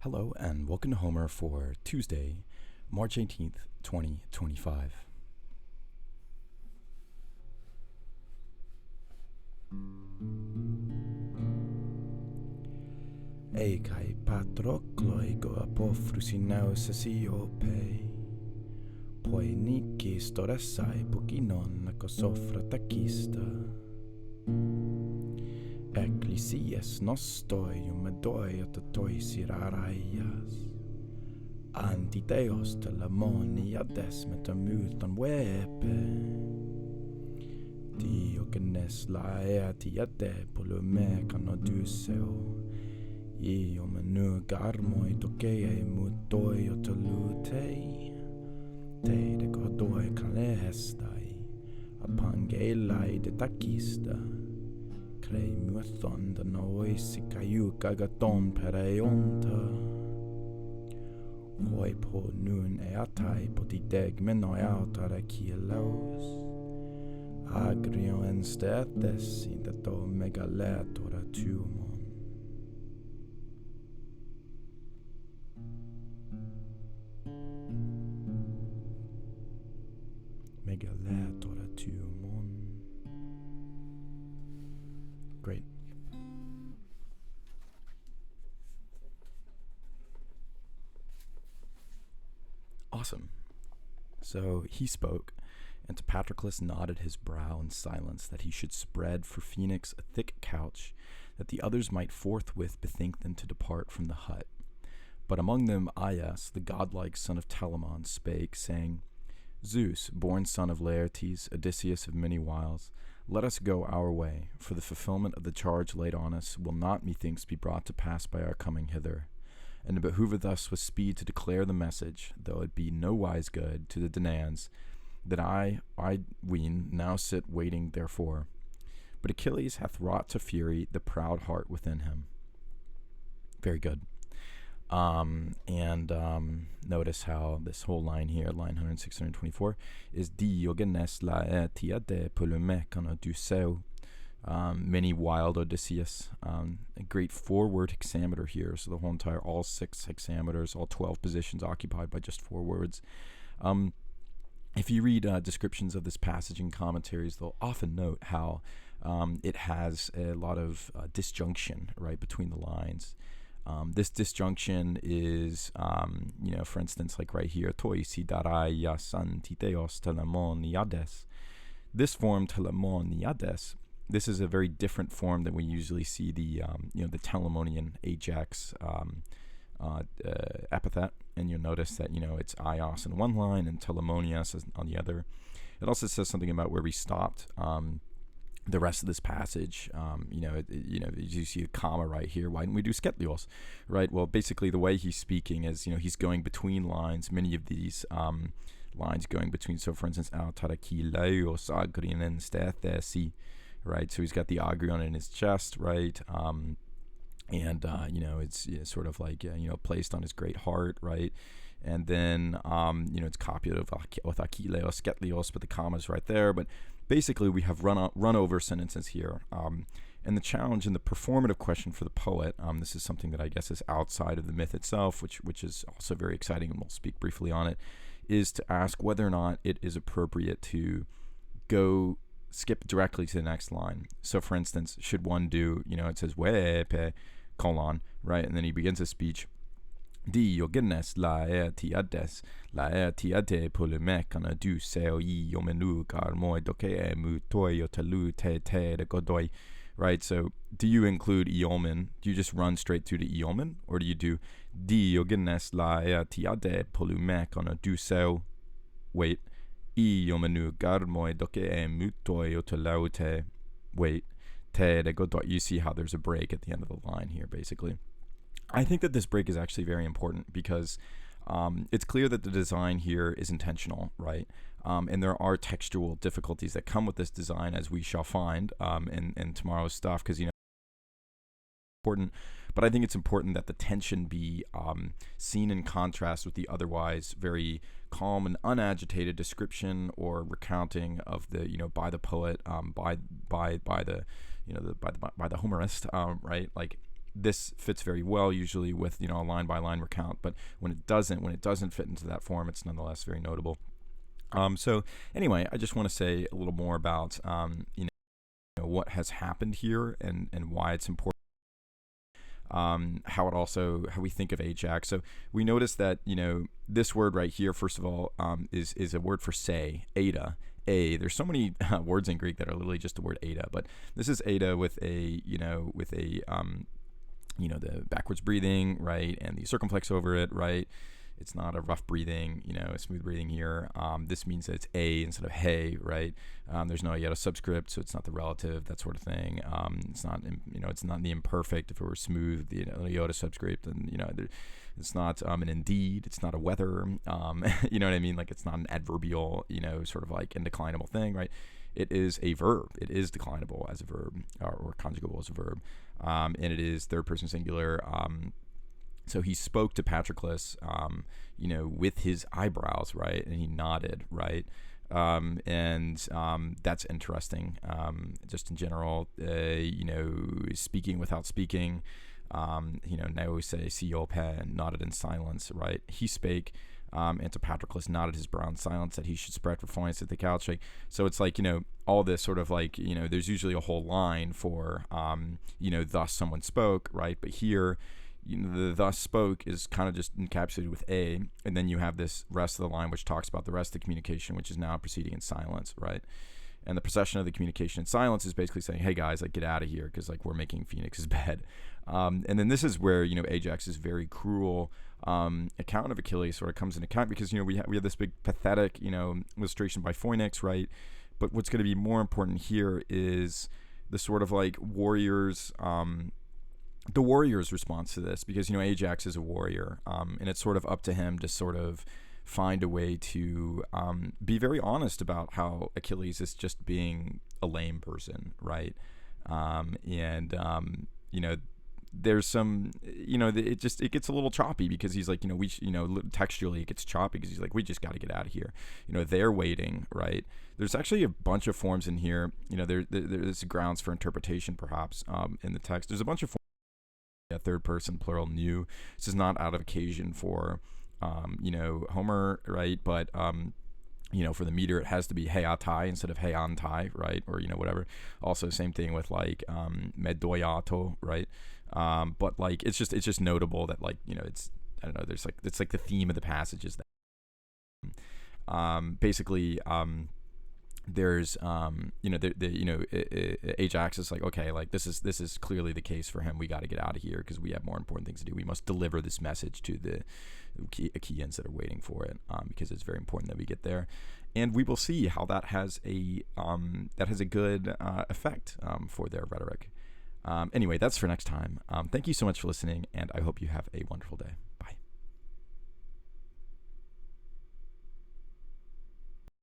Hello and welcome to Homer for Tuesday, March 18th, 2025. E kai patrokloi go apofrusinau sasiope. Poi niki storessai pukinon nako sofra takista. Ecclesias nostoi umedoi totoisir araias. Antiteos telemoniades metamython wepe. Diogenes laetiade polume canoduseo. Io menu garmoi tokee mutoi otolutei. Te de godoi kalestai. Apangelai de takista. Crei muthon de noisi kaiuka gaton pereonta. Hoi po nun eatai potideg menoi autare kielos. Agrio en stethes in dato megaletora tumon. Megaletora tumon. Great. Awesome. So he spoke, and Patroclus nodded his brow in silence that he should spread for Phoenix a thick couch, that the others might forthwith bethink them to depart from the hut. But among them Ajax, the godlike son of Telamon, spake, saying, Zeus, born son of Laertes, Odysseus of many wiles, let us go our way, for the fulfillment of the charge laid on us will not, methinks, be brought to pass by our coming hither. And it behoveth us with speed to declare the message, though it be no wise good, to the Danaans, that I ween, now sit waiting therefore. But Achilles hath wrought to fury the proud heart within him. Very good. Notice how this whole line here, line 106-124, is Diogenes laetiade polume canoduseo. Many wild Odysseus. A great four-word hexameter here. So the whole entire, all 6 hexameters, all 12 positions occupied by just 4 words. If you read descriptions of this passage in commentaries, they'll often note how it has a lot of disjunction, right, between the lines. This disjunction is, for instance, like right here, toisi darai santiteos telemoniades. This form, telemoniades, this is a very different form than we usually see the Telamonian Ajax epithet, and you'll notice that it's ios in one line and telemonias on the other. It also says something about where we stopped. The rest of this passage, you see a comma right here. Why didn't we do sketlios, right? Well, basically the way he's speaking is, he's going between lines. Many of these lines going between. So, for instance, autarakilaios agrion sthesi, right? So he's got the agrion in his chest, right? It's sort of like placed on his great heart, right? And then it's copied with akileos, sketlios, but the comma's right there. But basically, we have run over sentences here. And the challenge and the performative question for the poet, this is something that I guess is outside of the myth itself, which is also very exciting, and we'll speak briefly on it, is to ask whether or not it is appropriate to skip directly to the next line. So, for instance, should one do, it says, wepe, colon, right? And then he begins his speech. Diogenes laetiades polume canoduseo io menu garmoi dokee mutoi otalu te de godoi. Right, so do you include iomen? Do you just run straight through to iomen? Or do you do Diogenes laetiade polume canoduseo, wait, io menu garmoi dokee mutoi otalu te, wait, te de godoi. You see how there's a break at the end of the line here, basically. I think that this break is actually very important because it's clear that the design here is intentional, right? And there are textual difficulties that come with this design, as we shall find in tomorrow's stuff, because, important. But I think it's important that the tension be seen in contrast with the otherwise very calm and unagitated description or recounting of the, by the poet, by the, by the humorist, right? Like, this fits very well usually with, a line by line recount, but when it doesn't fit into that form, it's nonetheless very notable. So anyway, I just want to say a little more about what has happened here and why it's important. How we think of Ajax. So we notice that this word right here, first of all, is a word for say, Ada. There's so many words in Greek that are literally just the word Ada, but this is Ada with a the backwards breathing, right, and the circumflex over it, right. It's not a rough breathing, a smooth breathing here. This means that it's a instead of hey, right? There's no iota subscript, so it's not the relative, that sort of thing. It's not, it's not the imperfect. If it were smooth, the iota subscript, and it's not an indeed. It's not a whether. You know what I mean? Like it's not an adverbial, sort of like indeclinable thing, right? It is a verb. It is declinable as a verb, or conjugable as a verb, and it is third person singular. So he spoke to Patroclus, with his eyebrows, right? And he nodded, right? That's interesting. Just in general, speaking without speaking, now say Siope, nodded in silence, right? He spake, and to Patroclus nodded his brow in silence that he should spread for foins at the couch. So it's like, all this sort of like, there's usually a whole line for, thus someone spoke, right? But here, the thus spoke is kind of just encapsulated with a, and then you have this rest of the line which talks about the rest of the communication, which is now proceeding in silence, right? And the procession of the communication in silence is basically saying, hey guys, like get out of here because like we're making Phoenix's bed. And then this is where Ajax's very cruel account of Achilles sort of comes into account, because we have this big pathetic illustration by Phoenix, right? But what's going to be more important here is the sort of like warriors. The warrior's response to this, because Ajax is a warrior, and it's sort of up to him to sort of find a way to be very honest about how Achilles is just being a lame person, right? There's some, it gets a little choppy because he's like, textually it gets choppy because he's like, we just got to get out of here. They're waiting, right? There's actually a bunch of forms in here. There's grounds for interpretation perhaps in the text. There's a bunch of forms. Third person plural new. This is not out of occasion for Homer, right? But for the meter, it has to be heiatai instead of heiantai, right? Or whatever. Also, same thing with like medoiato, right? But like it's just notable that like it's, I don't know. There's like, it's like the theme of the passages that basically there's Ajax is like, okay, like this is clearly the case for him. We got to get out of here because we have more important things to do. We must deliver this message to the Achaeans that are waiting for it, because it's very important that we get there. And we will see how that has a good effect for their rhetoric. Anyway, that's for next time. Thank you so much for listening, and I hope you have a wonderful day.